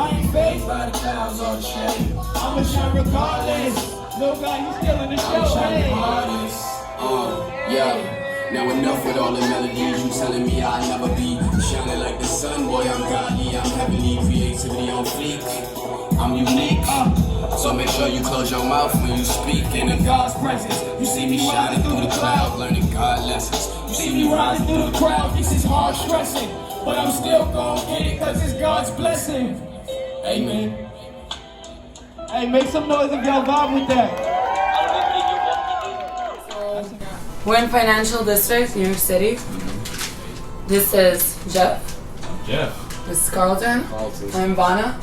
I ain't fazed by the clouds or the shade. I'ma shine regardless. No guy, you still in the show. I'm shining hardest. Yeah. Now enough with all the melodies you telling me I'll never be. Shining like the sun, boy, I'm godly, I'm heavenly. Creativity on fleek, I'm unique. So make sure you close your mouth when you speak. In God's presence, you see me shining through the cloud, learning God lessons. You see me rising through the crowd, this is hard stressing. But I'm still gon' get it cause it's God's blessing. Amen. Hey, make some noise if y'all vibe with that. We're in Financial District, New York City. This is Jeff. Jeff. This is Carlton. I'm Vana.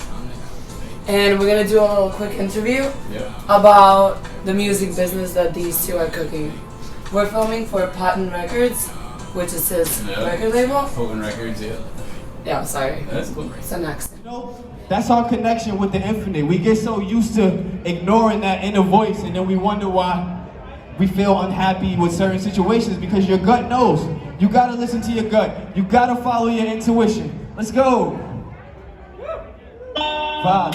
And we're gonna do a little quick interview about the music business that these two are cooking. We're filming for Potent Records, which is his record label. Potent Records, yeah. Yeah, sorry. That's cool. It's an accent. You know, that's our connection with the infinite. We get so used to ignoring that inner voice and then we wonder why we feel unhappy with certain situations because your gut knows. You gotta listen to your gut. You gotta follow your intuition. Let's go. Vibes.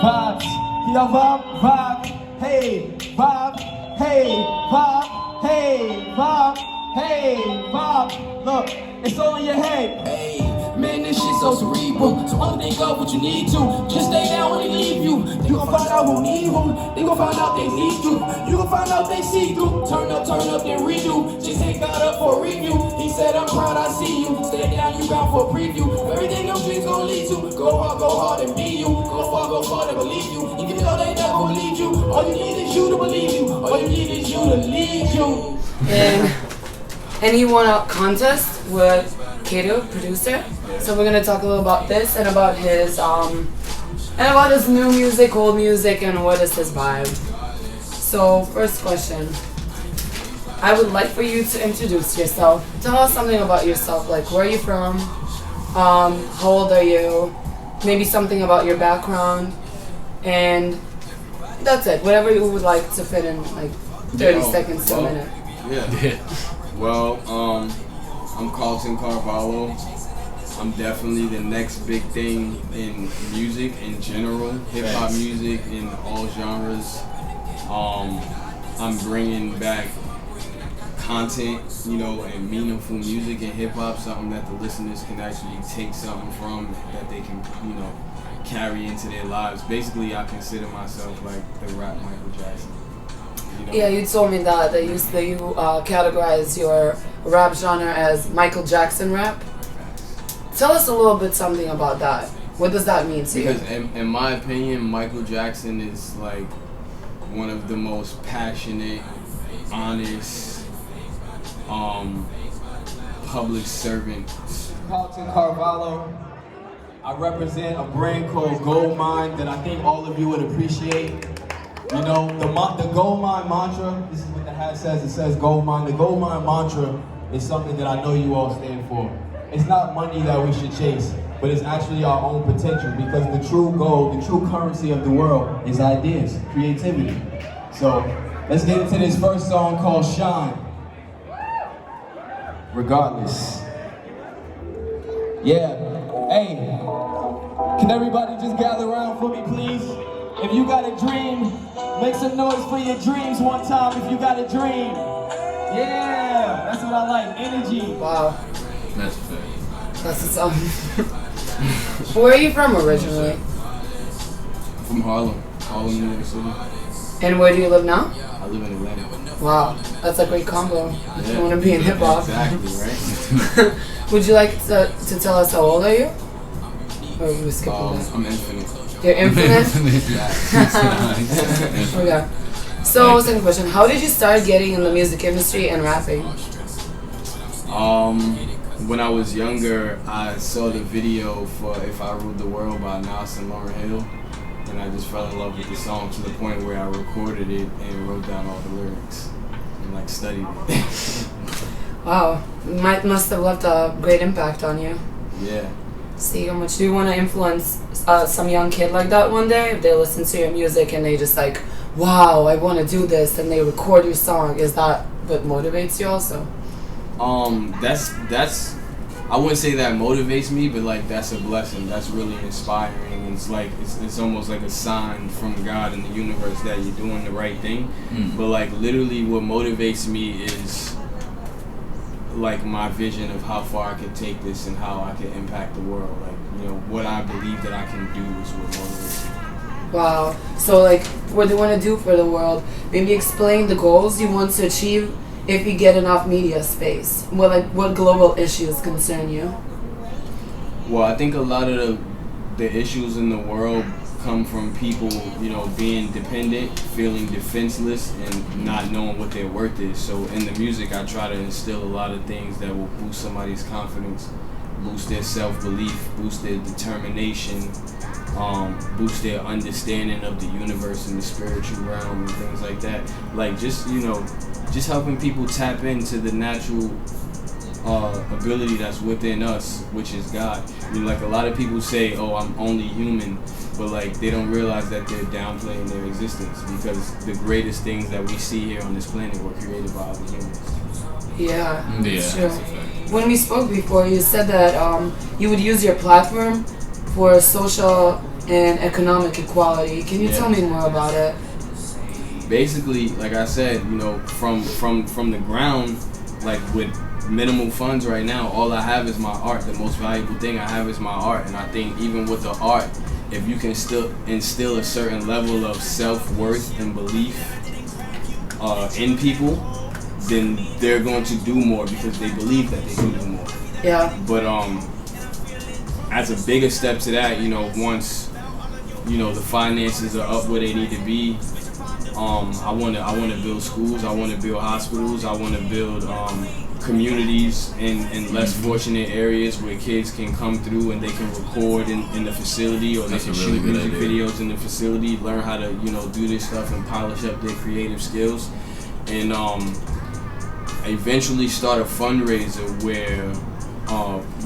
Vibes. Y'all vibe? Vibe. Hey. Vibe. Hey. Vibe. Hey. Vibe. Hey. Vibe. Look, it's all in your head. Hey, man, this shit so cerebral. So only think of what you need to. Just stay down when they leave you. You gon' find out who need who. They gon' find out they need you. You gon' find out they see through. Turn up, then redo. Just ain't got up for a review. He said, I'm proud I see you. Stay down, you got for a preview. Everything your dreams gon' lead to. Go hard and be you. Go far and believe you. Even though they never will lead you. All you need is you to believe you. All you need is you to lead you. And he won a contest with Kato, producer. So we're gonna talk a little about this and about his new music, old music, and what is his vibe. So first question, I would like for you to introduce yourself. Tell us something about yourself, like where are you from, how old are you, maybe something about your background, and that's it. Whatever you would like to fit in like 30 seconds to a minute. Yeah. Well, I'm Carlton Carvalho. I'm definitely the next big thing in music in general, hip-hop music in all genres. I'm bringing back content, and meaningful music in hip-hop, something that the listeners can actually take something from that they can, carry into their lives. Basically, I consider myself like the rap Michael Jackson. Yeah, you told me that you categorize your rap genre as Michael Jackson rap. Tell us a little bit something about that. What does that mean to you? Because in my opinion, Michael Jackson is like one of the most passionate, honest, public servants. Carlton Carvalho. I represent a brand called Gold Mine that I think all of you would appreciate. The Gold Mine mantra, this is what the hat says, it says Gold Mine. The Gold Mine mantra is something that I know you all stand for. It's not money that we should chase, but it's actually our own potential because the true gold, the true currency of the world is ideas, creativity. So let's get into this first song called Shine. Regardless. Yeah, hey, can everybody just gather around for me, please? If you got a dream, make some noise for your dreams one time if you got a dream. Yeah, that's what I like, energy. Wow. That's fair. That's the song. Where are you from originally? From Harlem, New York City. And where do you live now? I live in Atlanta. Wow, that's a great combo. If you want to be in hip hop. Exactly, right? Would you like to tell us how old are you? Or are we skipping that? I'm infinite. You're infinite? Okay. So, second question. How did you start getting in the music industry and rapping? When I was younger, I saw the video for If I Ruled the World by Nas and Lauryn Hill, and I just fell in love with the song to the point where I recorded it and wrote down all the lyrics and studied it. Wow. Must have left a great impact on you. Yeah. See how much do you want to influence some young kid like that one day if they listen to your music and they just like, wow, I want to do this, and they record your song? Is that what motivates you also? That's I wouldn't say that motivates me, but like that's a blessing. That's really inspiring. It's like it's almost like a sign from God in the universe that you're doing the right thing. But like literally, what motivates me is like my vision of how far I can take this and how I can impact the world. Like, you know, what I believe that I can do is what motivates me. Wow. So like, what do you want to do for the world? Maybe explain the goals you want to achieve if you get enough media space. What global issues concern you? Well, I think a lot of the issues in the world come from people, you know, being dependent, feeling defenseless, and not knowing what their worth is. So in the music, I try to instill a lot of things that will boost somebody's confidence, boost their self-belief, boost their determination, boost their understanding of the universe and the spiritual realm and things like that. Like just, you know, just helping people tap into the natural ability that's within us, which is God. You know, like a lot of people say, "Oh, I'm only human," but like they don't realize that they're downplaying their existence, because the greatest things that we see here on this planet were created by other humans. Yeah, that's true. That's a fact. When we spoke before, you said that you would use your platform for social and economic equality. Can you tell me more about it? Basically, like I said, you know, from the ground, like with minimal funds right now, all I have is my art. The most valuable thing I have is my art, and I think even with the art, if you can still instill a certain level of self-worth and belief in people, then they're going to do more because they believe that they can do more. Yeah. But as a bigger step to that, you know, once, you know, the finances are up where they need to be, I wanna build schools, I wanna build hospitals, I wanna build communities in less fortunate areas where kids can come through and they can record in the facility, or they can shoot music videos in the facility, learn how to, you know, do this stuff and polish up their creative skills, and eventually start a fundraiser where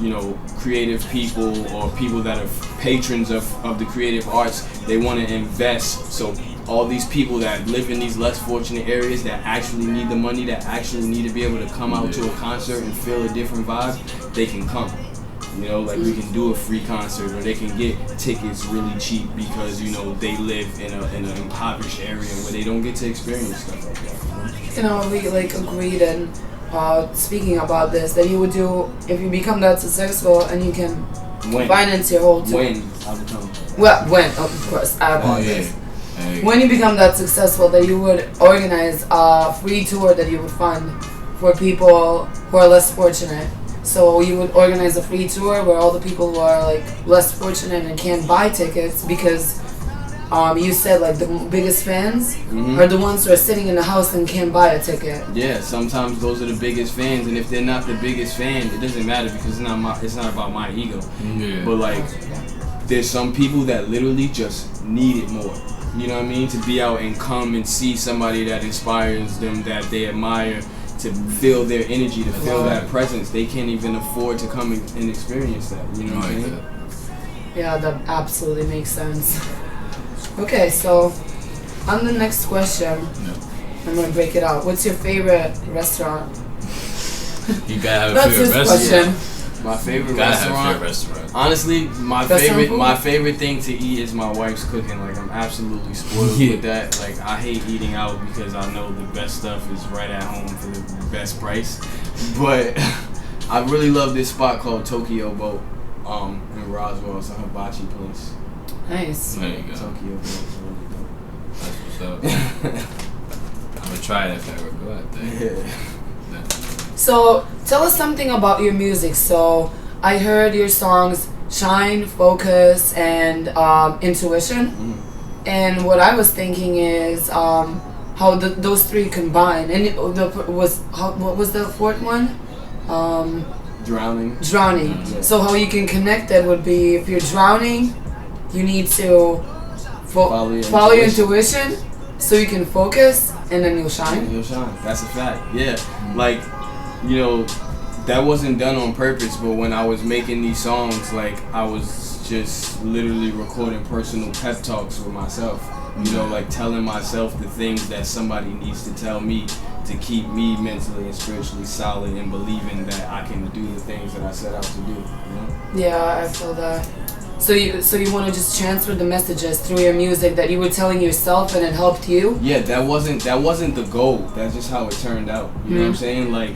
you know, creative people or people that are patrons of the creative arts, they want to invest. So all these people that live in these less fortunate areas that actually need the money, that actually need to be able to come out to a concert and feel a different vibe, they can come. You know, like we can do a free concert, or they can get tickets really cheap because, you know, they live in an impoverished area where they don't get to experience stuff like that. You know, we like agreed and speaking about this, that you would do if you become that successful and you can finance your whole tour. When I become. Well, when, of course, I apologize. Hey. When you become that successful, that you would organize a free tour that you would fund for people who are less fortunate. So you would organize a free tour where all the people who are like less fortunate and can't buy tickets, because you said like the biggest fans are the ones who are sitting in the house and can't buy a ticket. Yeah, sometimes those are the biggest fans, and if they're not the biggest fan, it doesn't matter because it's not about my ego. Yeah. But like, there's some people that literally just need it more. You know what I mean? To be out and come and see somebody that inspires them, that they admire, to feel their energy, to feel that presence. They can't even afford to come and experience that. You know what I'm saying? Yeah, that absolutely makes sense. Okay, so on the next question, I'm gonna break it out. What's your favorite restaurant? You gotta have a That's favorite his restaurant. question. My favorite Gotta have a restaurant. favorite restaurant. Honestly, Restaurant food? my favorite thing to eat is my wife's cooking. Like, I'm absolutely spoiled with that. Like, I hate eating out because I know the best stuff is right at home for the best price. But I really love this spot called Tokyo Boat in Roswell. It's a hibachi place. Nice. There you go. Tokyo Boat is really dope. That's what's up. I'm gonna try it if I ever go out there. Yeah. So tell us something about your music. So I heard your songs Shine, Focus, and Intuition. And what I was thinking is how those three combine. And what was the fourth one? Drowning. Drowning. Yeah. So how you can connect that would be, if you're drowning, you need to follow your intuition so you can focus, and then you'll shine. You'll shine. That's a fact. Yeah. Like, you know, that wasn't done on purpose, but when I was making these songs, like, I was just literally recording personal pep talks with myself. You know, like telling myself the things that somebody needs to tell me to keep me mentally and spiritually solid and believing that I can do the things that I set out to do. You know? Yeah, I feel that. So you want to just transfer the messages through your music that you were telling yourself and it helped you? Yeah, that wasn't the goal. That's just how it turned out. You know what I'm saying? Like,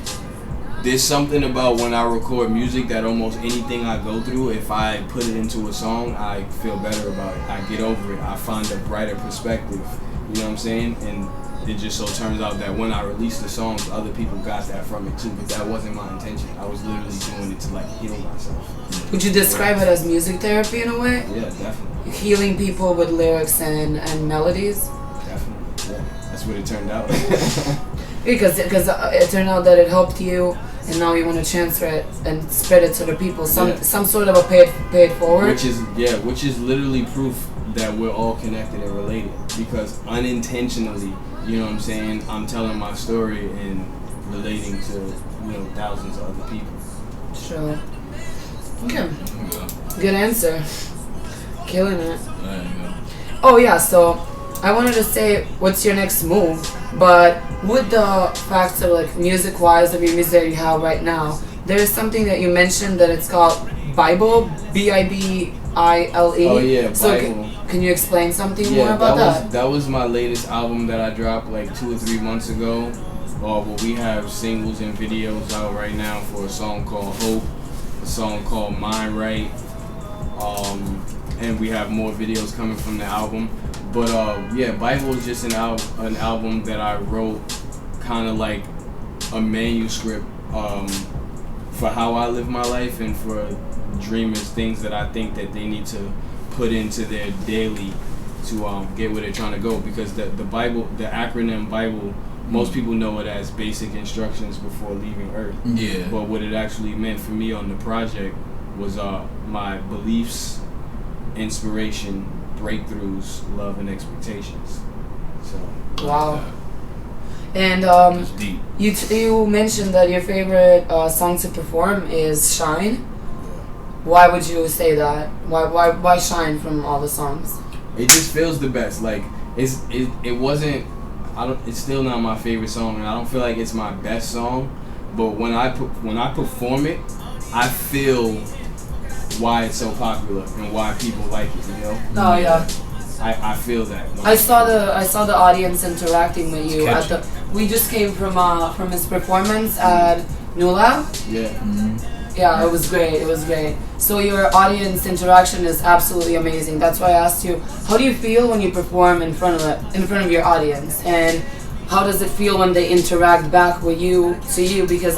there's something about when I record music that almost anything I go through, if I put it into a song, I feel better about it. I get over it. I find a brighter perspective. You know what I'm saying? And it just so turns out that when I release the songs, other people got that from it too. But that wasn't my intention. I was literally doing it to like heal myself. Would you describe it as music therapy in a way? Yeah, definitely. Healing people with lyrics and melodies? Definitely. Yeah, that's what it turned out. Because it turned out that it helped you, and now you want to transfer it and spread it to the people. Some sort of a pay it forward. Which is literally proof that we're all connected and related. Because unintentionally, you know what I'm saying, I'm telling my story and relating to, you know, thousands of other people. Sure. Okay. Good answer. Killing it. Oh yeah, so I wanted to say, what's your next move? But with the facts of like music-wise of your music that you have right now, there's something that you mentioned that it's called Bible, Bibile. Oh yeah, so Bible. Can you explain something more about that? That was my latest album that I dropped like 2 or 3 months ago. Well, we have singles and videos out right now for a song called Hope, a song called Mind Right, and we have more videos coming from the album. But yeah, Bible is just an album that I wrote kind of like a manuscript for how I live my life and for dreamers, things that I think that they need to put into their daily to get where they're trying to go. Because the Bible, the acronym Bible, most people know it as basic instructions before leaving Earth. Yeah. But what it actually meant for me on the project was my beliefs, inspiration, breakthroughs, love, and expectations. So. Wow. And That's deep. you mentioned that your favorite song to perform is Shine. Why would you say that? Why Shine from all the songs? It just feels the best. Like it wasn't. It's still not my favorite song, and I don't feel like it's my best song. But when I perform it, I feel why it's so popular and why people like it. You know? Oh yeah. I feel that. I saw the audience interacting with you at the. We just came from his performance at New Lab. Yeah. Mm-hmm. Yeah, it was great. It was great. So your audience interaction is absolutely amazing. That's why I asked you, how do you feel when you perform in front of your audience, and how does it feel when they interact back with you Because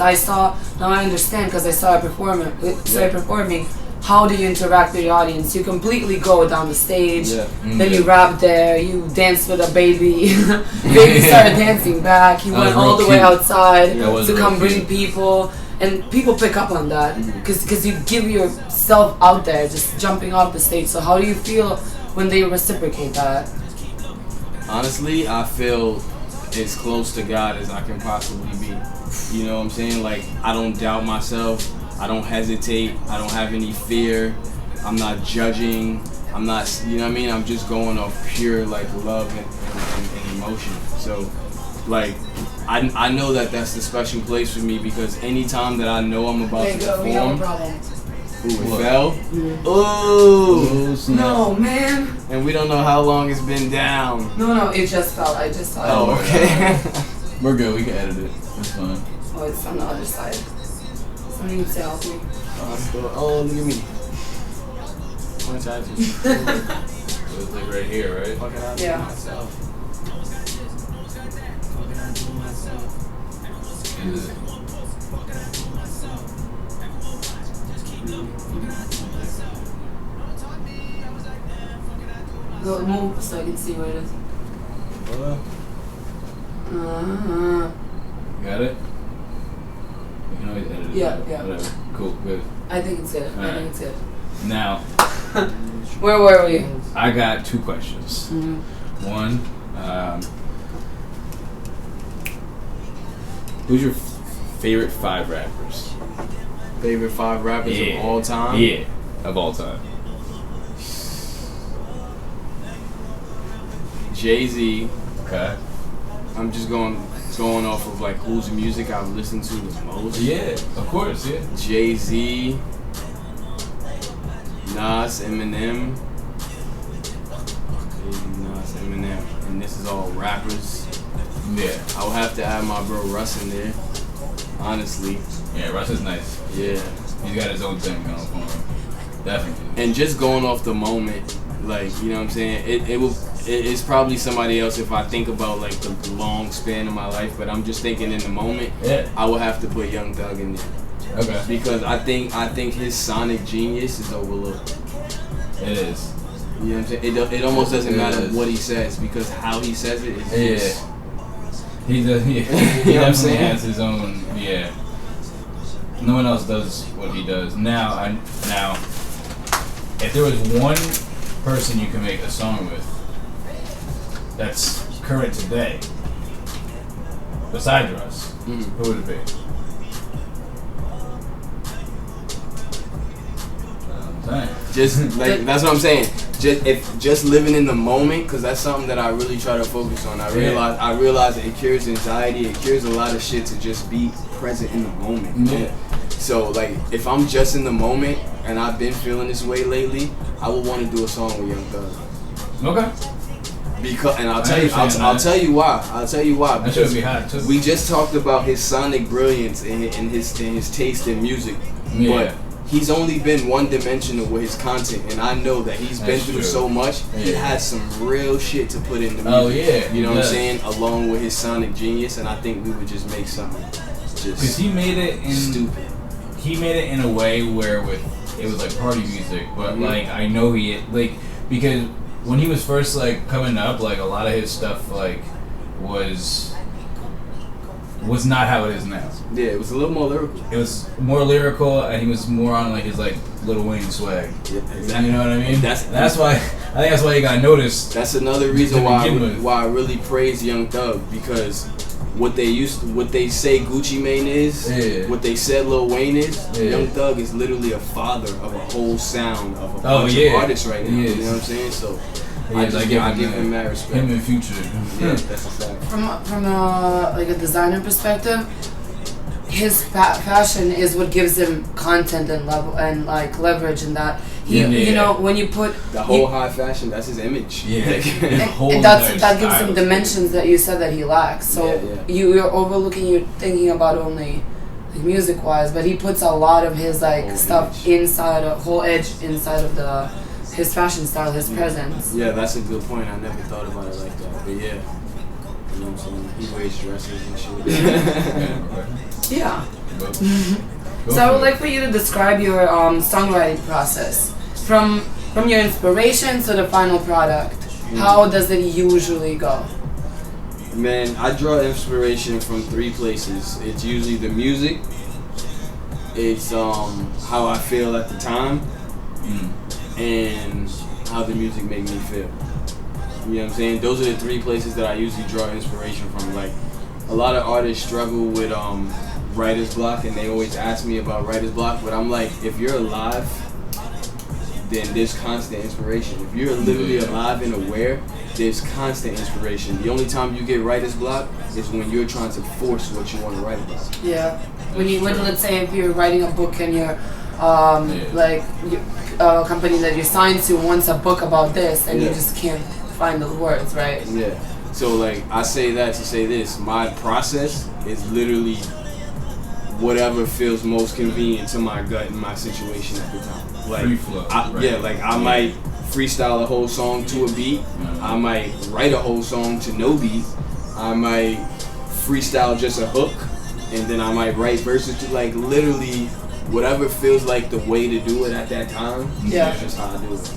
now I understand because I saw you performing. How do you interact with your audience? You completely go down the stage, then you rap there, you dance with a baby. Baby started dancing back. He went all the way outside to come bring people. And people pick up on that because you give yourself out there, just jumping off the stage. So how do you feel when they reciprocate that? Honestly, I feel as close to God as I can possibly be. You know what I'm saying? Like, I don't doubt myself. I don't hesitate. I don't have any fear. I'm not judging. I'm not, you know what I mean? I'm just going off pure, like, love and emotion. So, like, I know that that's the special place for me because anytime that I know I'm about to perform, ooh, it fell. Ooh, no, man. And we don't know how long it's been down. No, it just fell. I just saw it. Oh, okay. We're good. We can edit it. It's fine. Oh, it's on the other side. Somebody needs to help me. Oh, look at me. Once I just So it's like right here, right? fucking out Yeah. myself. Go move so I can see where it is. Got it? We can always edit it. Yeah. Whatever. Cool, good. I think it's good. I think it's good. Now, Where were we? I got 2 questions. Mm-hmm. One, who's your favorite 5 rappers? Favorite 5 rappers of all time? Yeah, of all time. Jay-Z. Okay. I'm just going going off of like whose music I've listened to the most. Yeah, of course, yeah. Jay-Z, Nas, Eminem. Nas, Eminem. And this is all rappers. Yeah. I would have to add my bro Russ in there. Honestly. Yeah, Russ is nice. Yeah. He's got his own thing going for him. Definitely. And just going off the moment, like, you know what I'm saying? It's probably somebody else if I think about like the long span of my life, but I'm just thinking in the moment, Yeah. I would have to put Young Thug in there. Okay. Because I think his sonic genius is overlooked. It is. You know what I'm saying? It almost doesn't It matter is. what he says because how he says it is Yeah. just, He does. Yeah. He You know what I'm definitely saying? has his own. Yeah. No one else does what he does. Now, if there was one person you can make a song with that's current today, besides Russ, Mhm. who would it be? just like that's what I'm saying. Just living in the moment, because that's something that I really try to focus on. I realize that it cures anxiety. It cures a lot of shit to just be present in the moment. Yeah. So like, if I'm just in the moment and I've been feeling this way lately, I would want to do a song with Young Thug. Okay. Because, and I'll I tell you, understand I'll that. tell you why. I'll tell you why. That should Because be hot too. we just talked about his sonic brilliance and his taste in music, Yeah. but he's only been one-dimensional with his content, and I know that he's been That's through true. so much. He Yeah. has some real shit to put in the music. Oh, yeah, you know he what I'm does. saying? Along with his sonic genius, and I think we would just make something Because just he made it in. stupid. He made it in a way where it was like party music, but Mhm. like I know because when he was first like coming up, like a lot of his stuff like was not how it is now. Yeah, it was a little more lyrical. It was more lyrical, and he was more on like his like Lil Wayne swag. Yeah, You know what I mean? That's why I think that's why he got noticed. That's another reason To why begin with. I really praise Young Thug, because what they say Gucci Mane is, Yeah. what they said Lil Wayne is, Yeah. Young Thug is literally a father of a whole sound of a Oh, bunch yeah. of artists right now. He You is. know what I'm saying? So He I is. just give I give him mad respect. Him and Future. Yeah, that's a fact. From a like a designer perspective, his fashion is what gives him content and level and like leverage in that. He, Yeah. you know, when you put The whole high fashion, that's his image. Yeah. Like, The whole and that entire gives style him is dimensions that you said that he lacks. So Yeah, you're overlooking. You're thinking about only like, music wise, but he puts a lot of his like Whole stuff edge. inside a whole edge inside of his fashion style, his presence. yeah, that's a good point. I never thought about it like that. But yeah. You know what I'm saying? He wears dresses and shit. Yeah. Go So I for would it. like for you to describe your songwriting process from your inspiration to the final product. How does it usually go? Man, I draw inspiration from 3 places. It's usually the music, it's how I feel at the time, and how the music make me feel. You know what I'm saying? Those are the 3 places that I usually draw inspiration from. Like, a lot of artists struggle with writer's block, and they always ask me about writer's block, but I'm like, if you're alive, then there's constant inspiration. If you're literally alive and aware, there's constant inspiration. The only time you get writer's block is when you're trying to force what you want to write about. Yeah. When let's say if you're writing a book and you're like a company that you're signed to wants a book about this and you Yeah. just can't find the words, right? Yeah. So like, I say that to say this, my process is literally whatever feels most convenient to my gut and my situation at the time. Like, Free flow, right. Yeah, like I might freestyle a whole song to a beat. I might write a whole song to no beat. I might freestyle just a hook, and then I might write verses to like literally whatever feels like the way to do it at that time. Yeah. That's just how I do it.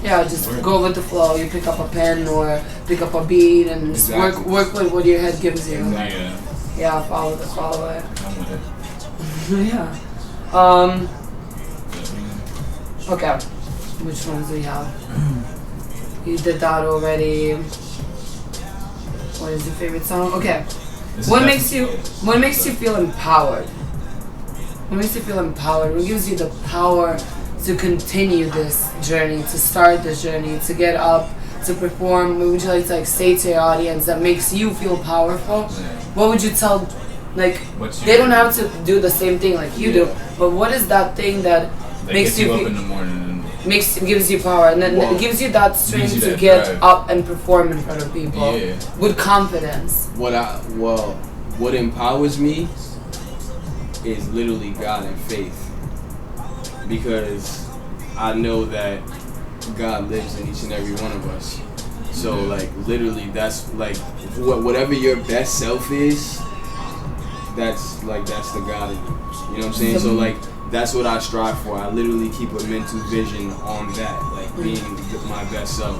Yeah, just go with the flow. You pick up a pen or pick up a beat and just Exactly. work with what your head gives you. Yeah, Yeah, follow it. I'm with it. Yeah. Okay. Which ones do we have? You did that already. What is your favorite song? Okay. This is What makes you definitely- feel empowered? What makes you feel empowered? What gives you the power to continue this journey, to start this journey, to get up to perform? What would you like to say to your audience that makes you feel powerful? What would you tell? Like, they don't have to do the same thing like you do, but what is that thing that makes gets you up in the morning and gives you power, and then it gives you that strength to get drive. up and perform in front of people with confidence? What empowers me is literally God and faith, because I know that God lives in each and every one of us. So like literally, that's like whatever your best self is. That's the God in you. You know what I'm saying? So like that's what I strive for. I literally keep a mental vision on that, like being my best self.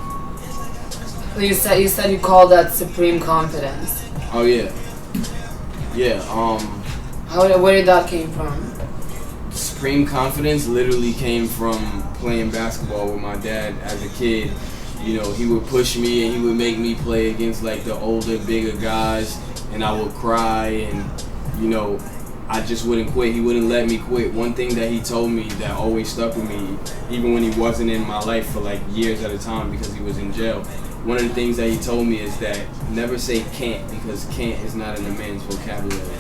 You said you call that supreme confidence. Oh yeah. Where did that came from? Supreme confidence literally came from playing basketball with my dad as a kid. You know, he would push me and he would make me play against like the older, bigger guys, and I would cry, and you know, I just wouldn't quit. He wouldn't let me quit. One thing that he told me that always stuck with me, even when he wasn't in my life for like years at a time because he was in jail, one of the things that he told me is that never say can't, because can't is not in a man's vocabulary.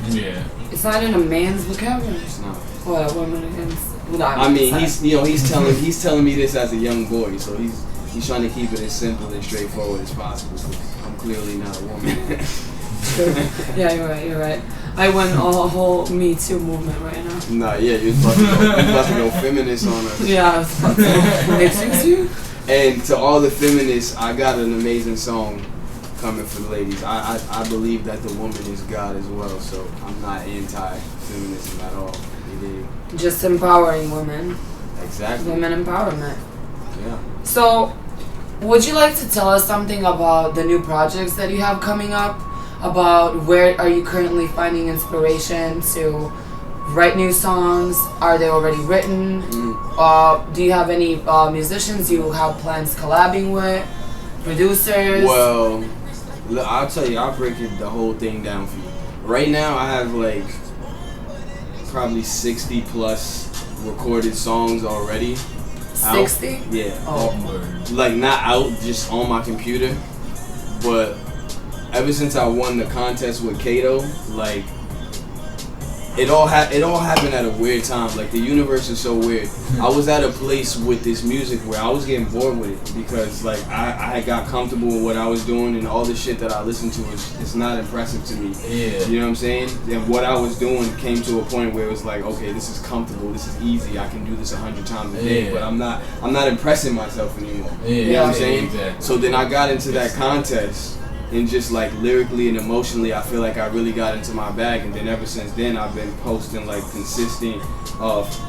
Yeah. It's not in a man's vocabulary. It's not. What, a woman against? I mean, he's telling me this as a young boy, so he's trying to keep it as simple and straightforward as possible. So I'm clearly not a woman. Yeah, you're right. I went a whole Me Too movement right now. Nah, yeah, you're about to go feminist on us. Yeah, I was about to. Excuse you? And to all the feminists, I got an amazing song coming for the ladies. I believe that the woman is God as well, so I'm not anti-feminism at all. You dig? Just empowering women. Exactly. Women empowerment. Yeah. So, would you like to tell us something about the new projects that you have coming up? About where are you currently finding inspiration to write new songs? Are they already written? Do you have any musicians you have plans collabing with? Producers? Well, I'll tell you, I'll break the whole thing down for you. Right now, I have like probably 60 plus recorded songs already. 60? Yeah. Oh. Like not out, just on my computer. But ever since I won the contest with Kato, like it all happened at a weird time. Like the universe is so weird. I was at a place with this music where I was getting bored with it because like I had got comfortable with what I was doing, and all the shit that I listened to it's not impressive to me. Yeah. You know what I'm saying? And what I was doing came to a point where it was like, okay, this is comfortable, this is easy, I can do this 100 times a day, but I'm not impressing myself anymore. You know what I'm saying? Exactly. So then I got into that contest. And just like lyrically and emotionally, I feel like I really got into my bag. And then ever since then, I've been posting like consistent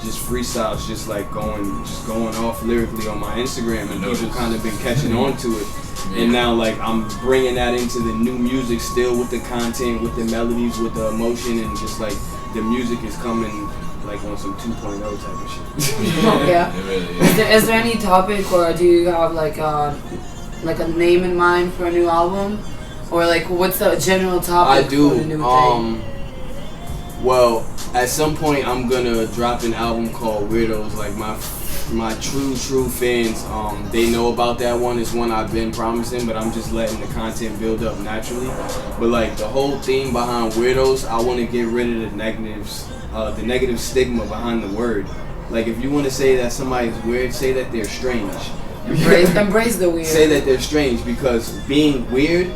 just freestyles, just going off lyrically on my Instagram, and people kind of been catching on to it. And now like I'm bringing that into the new music, still with the content, with the melodies, with the emotion, and just like the music is coming like on some 2.0 type of shit. Yeah. It really is. Is there any topic, or do you have like a name in mind for a new album? Or like, what's the general topic I do. for the new thing? Well, at some point I'm gonna drop an album called Weirdos. Like my true fans, they know about that one. It's one I've been promising, but I'm just letting the content build up naturally. But like the whole theme behind Weirdos, I want to get rid of the negatives, the negative stigma behind the word. Like if you want to say that somebody's weird, say that they're strange. Embrace the weird. Say that they're strange, because being weird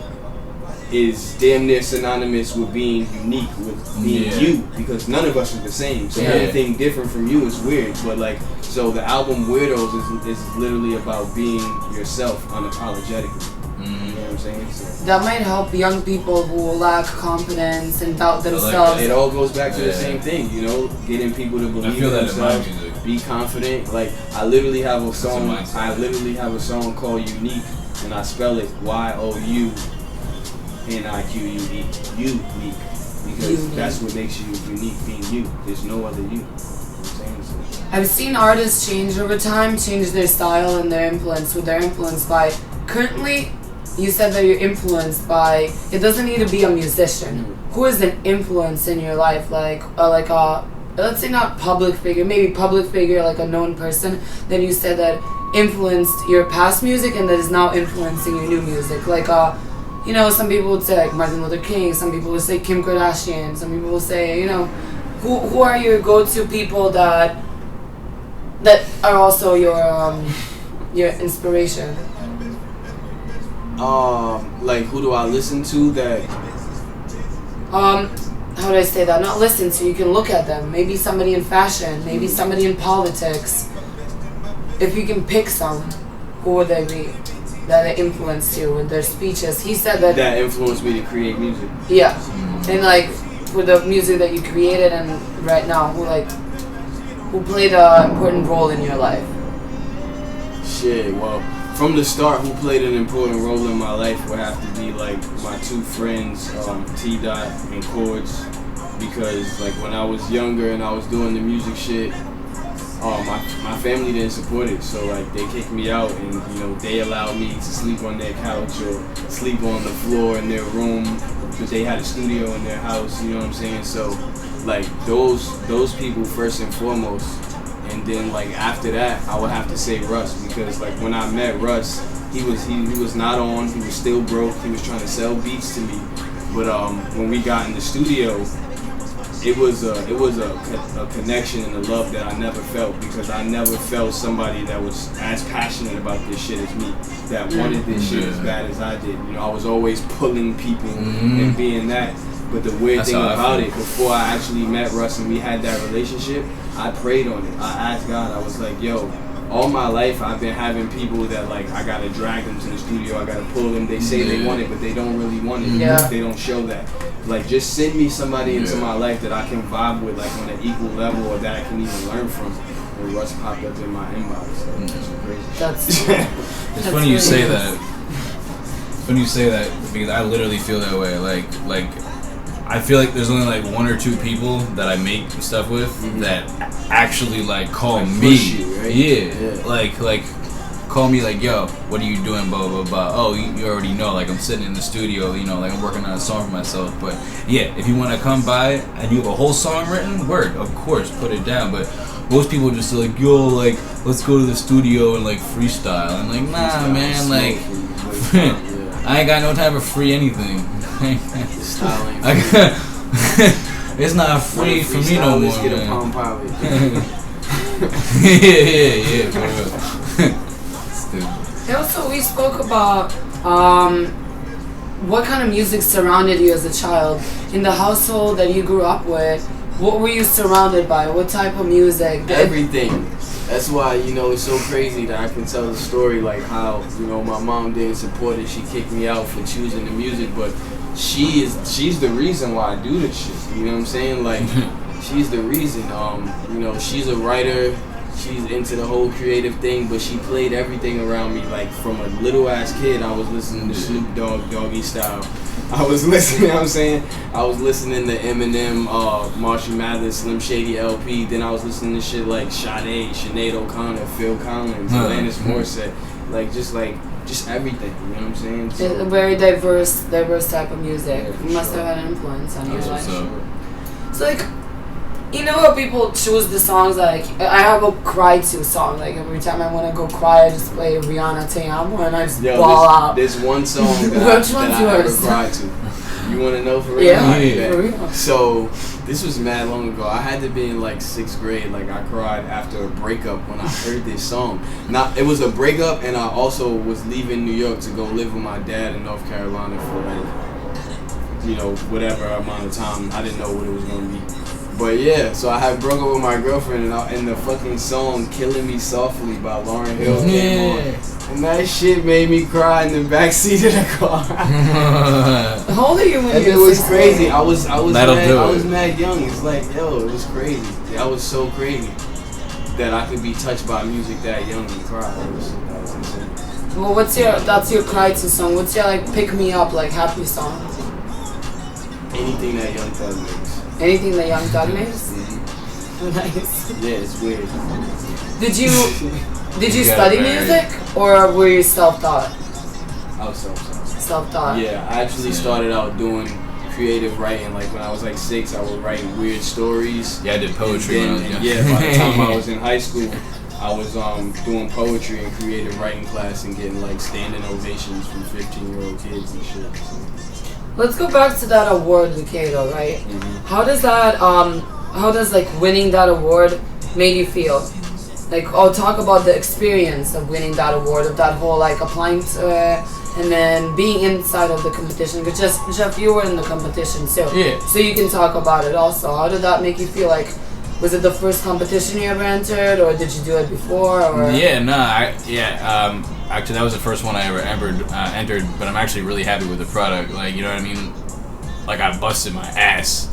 is damn near synonymous with being unique, with being you, because none of us are the same. So anything different from you is weird. But like, so the album Weirdos is literally about being yourself unapologetically. You know what I'm saying? So that might help young people who lack confidence and doubt themselves. it all goes back to the same thing, you know, getting people to believe in themselves, in my be confident. Like I literally have a song. I literally have a song called Unique, and I spell it YOUNIQUE, unique, because that's what makes you unique, being you. There's no other you. I've seen artists change over time, change their style and their influence, who they're influenced by. Currently, you said that you're influenced by, it doesn't need to be a musician. Who is an influence in your life? Like a, let's say not public figure, maybe public figure, like a known person. Then you said that influenced your past music and that is now influencing your new music? Like, you know, some people would say like Martin Luther King, some people would say Kim Kardashian, some people would say, you know, who are your go-to people that are also your inspiration? Like who do I listen to that? How do I say that? Not listen to, you can look at them. Maybe somebody in fashion, maybe somebody in politics. If you can pick some, who would they be that influenced you with their speeches? He said that influenced me to create music. Yeah, and like with the music that you created and right now, who played an important role in your life? Shit, well, from the start, who played an important role in my life would have to be like my two friends, T-Dot and Chords, because like when I was younger and I was doing the music shit, my family didn't support it, so like they kicked me out, and you know they allowed me to sleep on their couch or sleep on the floor in their room, because they had a studio in their house. You know what I'm saying? So like those people first and foremost, and then like after that I would have to say Russ, because like when I met Russ, he was not on, he was still broke, he was trying to sell beats to me, but when we got in the studio, it was a connection and a love that I never felt, because I never felt somebody that was as passionate about this shit as me, that wanted this shit as bad as I did. You know, I was always pulling people and being that. But the weird thing about it, before I actually met Russ and we had that relationship, I prayed on it. I asked God, I was like, yo, all my life I've been having people that like I gotta drag them to the studio, I gotta pull them. They say they want it, but they don't really want it. Yeah. They don't show that. Like, just send me somebody into my life that I can vibe with, like on an equal level, or that I can even learn from. And Russ popped up in my inbox. Like, that's crazy. That's It's funny you say that. It's funny you say that, because I literally feel that way. Like I feel like there's only like one or two people that I make stuff with that actually like call like me. You, right? Yeah. Like call me like, yo, what are you doing, blah blah blah. Oh, you already know, like I'm sitting in the studio, you know, like I'm working on a song for myself. But yeah, if you want to come by and you have a whole song written, word, of course, put it down. But most people just like, yo, like let's go to the studio and like freestyle. I'm like, nah, man, like I ain't got no time for free anything. It's not free for me no more, let's get man. a Palm Pilot. yeah, for real. And also, we spoke about what kind of music surrounded you as a child. In the household that you grew up with, what were you surrounded by? What type of music? Everything. That's why, you know, it's so crazy that I can tell the story, like how, you know, my mom didn't support it. She kicked me out for choosing the music, but she's the reason why I do this shit. You know what I'm saying? Like, she's the reason. You know, she's a writer. She's into the whole creative thing, but she played everything around me. Like, from a little ass kid, I was listening to Snoop Dogg, Doggy Style. I was listening, you know what I'm saying? I was listening to Eminem, Marshall Mathers, Slim Shady LP. Then I was listening to shit like Sade, Sinead O'Connor, Phil Collins, Alanis Morissette. Just everything, you know what I'm saying? So, It's a very diverse type of music. Yeah, You must sure. have had an influence on your That's life. what's up. So like, you know how people choose the songs, like, I have a cry to song, like every time I want to go cry, I just play Rihanna Te Amo and I just ball out. There's one song that Which I one's ever yours? cried to. You want to know for real? Yeah, Okay. for real. So, this was mad long ago. I had to be in like 6th grade. Like, I cried after a breakup when I heard this song. Now, it was a breakup, and I also was leaving New York to go live with my dad in North Carolina for like, you know, whatever amount of time. I didn't know what it was going to be. But yeah, so I had broke up with my girlfriend, and the fucking song "Killing Me Softly" by Lauryn Hill came on, and that shit made me cry in the backseat of the car. How old are you when And you it were was 16? crazy. I was That'll mad, do I it. was mad young. It's like, yo, it was crazy. That was so crazy that I could be touched by music that young and cry. That was insane. Well, that's your cry to song. What's your like pick me up, like happy song? Anything that Young Thug makes. Anything that Young Thug makes? Mhm. Nice. Yeah, it's weird. Did you You got study it, man. music or were you self-taught? I was so sorry. Self-taught. Yeah, I actually started out doing creative writing. Like when I was like 6, I would write weird stories. Yeah, I did poetry when I was young. Yeah, by the time I was in high school, I was doing poetry and creative writing class and getting like standing ovations from 15-year-old kids and shit. So. Let's go back to that award with Kato, right? Mm-hmm. How does like winning that award made you feel? Like, talk about the experience of winning that award, of that whole like applying to it, and then being inside of the competition. Because Jeff, you were in the competition too. Yeah. So you can talk about it also. How did that make you feel? Like, was it the first competition you ever entered, or did you do it before? Or? Yeah, no, actually that was the first one I ever entered, but I'm actually really happy with the product. Like, you know what I mean? Like, I busted my ass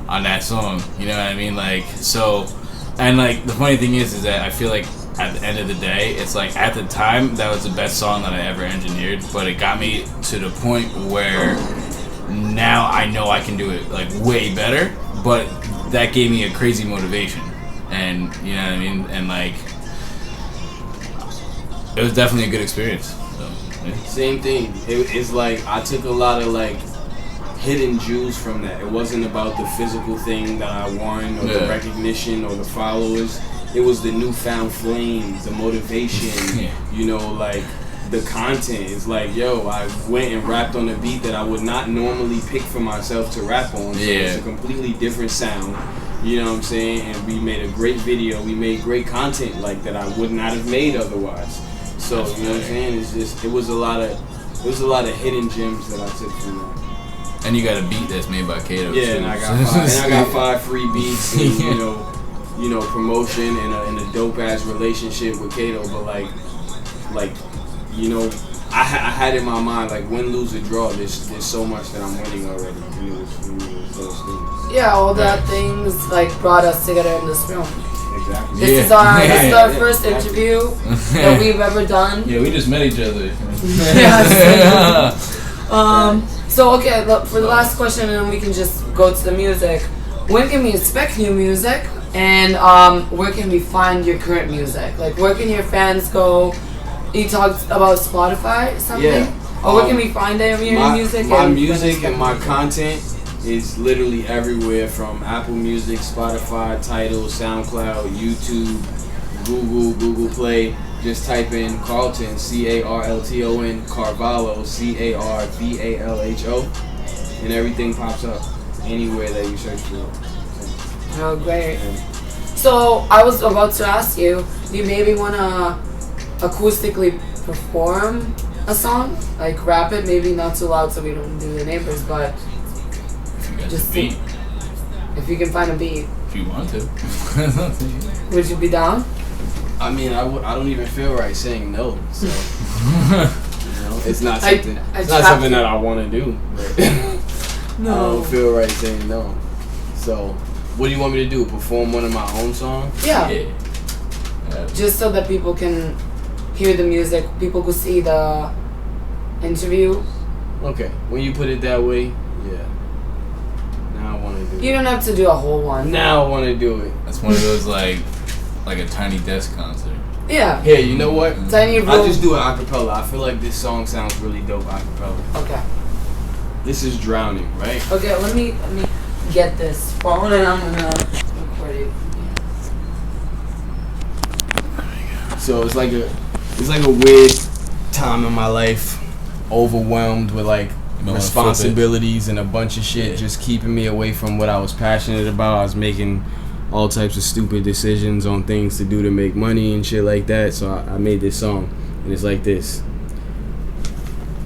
on that song. You know what I mean? Like, so, and like the funny thing is that I feel like at the end of the day, it's like at the time that was the best song that I ever engineered, but it got me to the point where now I know I can do it like way better, but that gave me a crazy motivation, and you know what I mean, and like it was definitely a good experience. So, yeah. Same thing. It's like I took a lot of like hidden jewels from that. It wasn't about the physical thing that I won or the recognition or the followers. It was the newfound flame, the motivation, you know, like the content. It's like, yo, I went and rapped on a beat that I would not normally pick for myself to rap on. So it's a completely different sound. You know what I'm saying? And we made a great video. We made great content like that I would not have made otherwise. So, you know what I'm saying? It's just, it was a lot of hidden gems that I took from that. And you got a beat that's made by Kato. Yeah, too. and I got 5 free beats and, you know, promotion and a dope ass relationship with Kato. But like, you know, I had in my mind like win, lose, or draw. There's so much that I'm winning already. And it was those things. Yeah, all that things like brought us together in this room. Exactly. This is our first interview that we've ever done. Yeah, we just met each other. So okay, look, for the last question, and then we can just go to the music. When can we expect new music, and where can we find your current music? Like, where can your fans go? You talked about Spotify, something? Yeah. Or where can we find your music? My music and my content is literally everywhere, from Apple Music, Spotify, Tidal, SoundCloud, YouTube, Google Play. Just type in Carlton, Carlton, Carvalho, Carvalho, and everything pops up anywhere that you search for it. Oh, great. So I was about to ask you, do you maybe want to acoustically perform a song? Like rap it, maybe not too loud so we don't do the neighbors, but just beat. If you can find a beat. If you want to. Would you be down? I mean, I don't even feel right saying no, so you know, it's not something that I want to do. But No. I don't feel right saying no. So, what do you want me to do? Perform one of my own songs? Yeah. Just so that people can hear the music, people could see the interview. Okay, when you put it that way, yeah. Now I want to do it. You don't have to do a whole one. Now I want to do it. That's one of those like a tiny desk concert. Yeah. Here, you know what? Tiny room. I'll just do it acapella. I feel like this song sounds really dope acapella. Okay. This is Drowning, right? Okay, let me get this phone and I'm gonna record it. So it's like a weird time in my life, overwhelmed with like responsibilities and a bunch of shit just keeping me away from what I was passionate about. I was making all types of stupid decisions on things to do to make money and shit like that. So I made this song, and it's like this.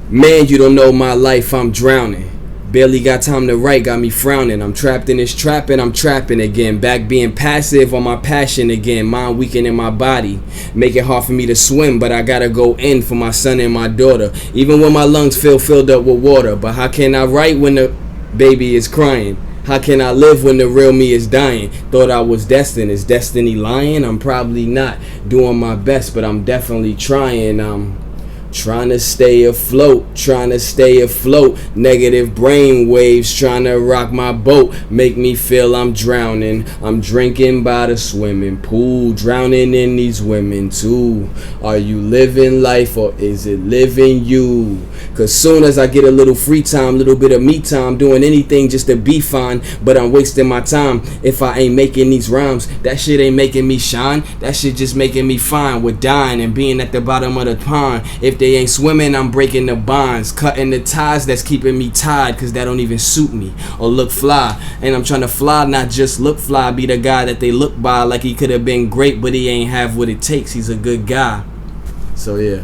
Man, you don't know my life, I'm drowning. Barely got time to write, got me frowning. I'm trapped in this trap and I'm trapping again. Back being passive on my passion again. Mind weakening my body. Make it hard for me to swim, but I gotta go in for my son and my daughter. Even when my lungs feel filled up with water. But how can I write when the baby is crying? How can I live when the real me is dying? Thought I was destined. Is destiny lying? I'm probably not doing my best, but I'm definitely trying. Trying to stay afloat, trying to stay afloat. Negative brain waves trying to rock my boat. Make me feel I'm drowning. I'm drinking by the swimming pool, drowning in these women too. Are you living life or is it living you? Cause soon as I get a little free time, little bit of me time, doing anything just to be fine. But I'm wasting my time if I ain't making these rhymes. That shit ain't making me shine. That shit just making me fine with dying and being at the bottom of the pond. If they ain't swimming, I'm breaking the bonds, cutting the ties that's keeping me tied, cause that don't even suit me or look fly. And I'm trying to fly, not just look fly, be the guy that they look by like he could have been great, but he ain't have what it takes. He's a good guy. So yeah.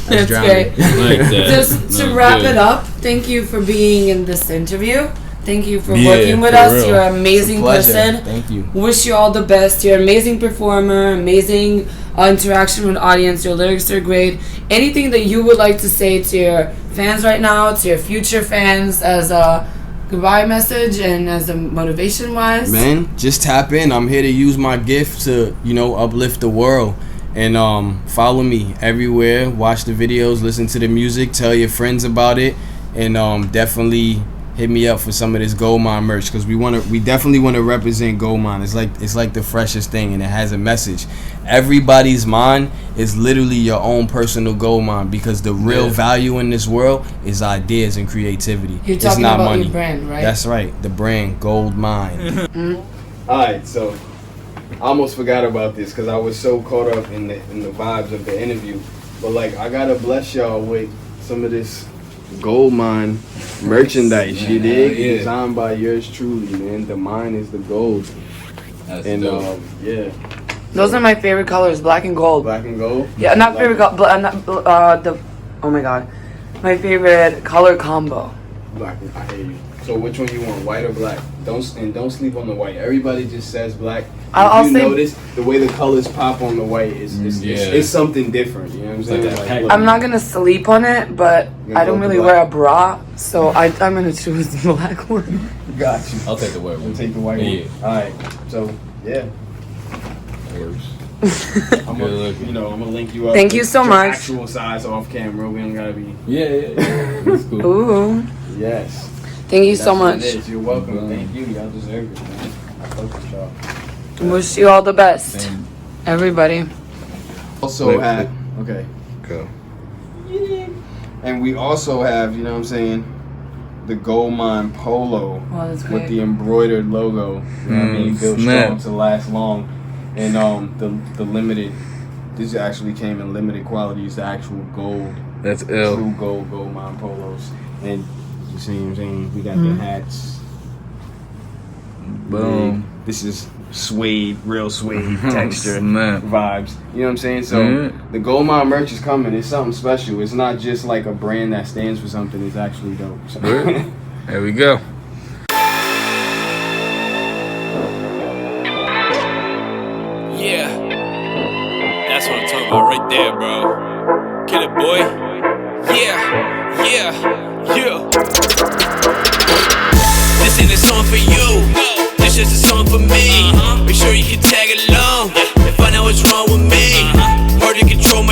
That's great. Like that. Just to wrap it up, thank you for being in this interview. Thank you for Yeah, working with for us. real. You're an amazing Pleasure. person. Thank you. Wish you all the best. You're an amazing performer, amazing interaction with audience. Your lyrics are great. Anything that you would like to say to your fans right now, to your future fans, as a goodbye message and as a motivation wise? Man, just tap in. I'm here to use my gift to, uplift the world. And follow me everywhere. Watch the videos, listen to the music, tell your friends about it, and definitely hit me up for some of this Gold Mine merch, because we definitely want to represent Gold Mine. It's like the freshest thing, and it has a message. Everybody's mine is literally your own personal gold mine, because the real value in this world is ideas and creativity. You're it's talking not about money. your brand, right? That's right, the brand Gold Mine. Alright, so I almost forgot about this because I was so caught up in the vibes of the interview. But I gotta bless y'all with some of this Gold Mine merchandise. You dig? Yeah. Designed by yours truly, man. The mine is the gold. That's And dope. yeah, Those are my favorite colors, black and gold. black and gold. Yeah, not favorite color, but oh my god, my favorite color combo. Black. I hear you. So which one you want, white or black? Don't sleep on the white. Everybody just says black. I'll If you say- notice the way the colors pop on the white is Yeah. it's something different. You know what I'm saying? that pack- I'm not gonna sleep on it, but You're I don't going really black. wear a bra, so I'm gonna choose the black one. Got you. I'll take the white one. We'll take the white Yeah. one. All right. So yeah, I'm Good gonna, looking. I'm gonna link you up. Thank you so to much. Actual size off camera. We don't gotta be. Yeah. That's cool. Ooh, Yes. thank you so That's what much. it is. You're welcome. Thank you. Y'all deserve it, man. I fuck with y'all. Wish you all the best, Same. everybody. Also Wait, have okay. Go. And we also have, you know what I'm saying, the Gold Mine polo Wow, that's with great. the embroidered logo. You know what I mean? Built snap. strong to last long. And the limited, this actually came in limited quality. It's the actual gold, That's ill. true gold Mine polos. And you see what I'm saying? We got the hats. Boom. This is suede, real suede texture Snap. vibes. You know what I'm saying? So Yeah. the Gold Mine merch is coming. It's something special. It's not just like a brand that stands for something. It's actually dope. So. Word. There we go. Yeah, that's what I'm talking about right there, bro. Get it, boy. Yeah. This ain't a song for you. This just a song for me. Make sure you can tag along and find out what's wrong with me. Hard to control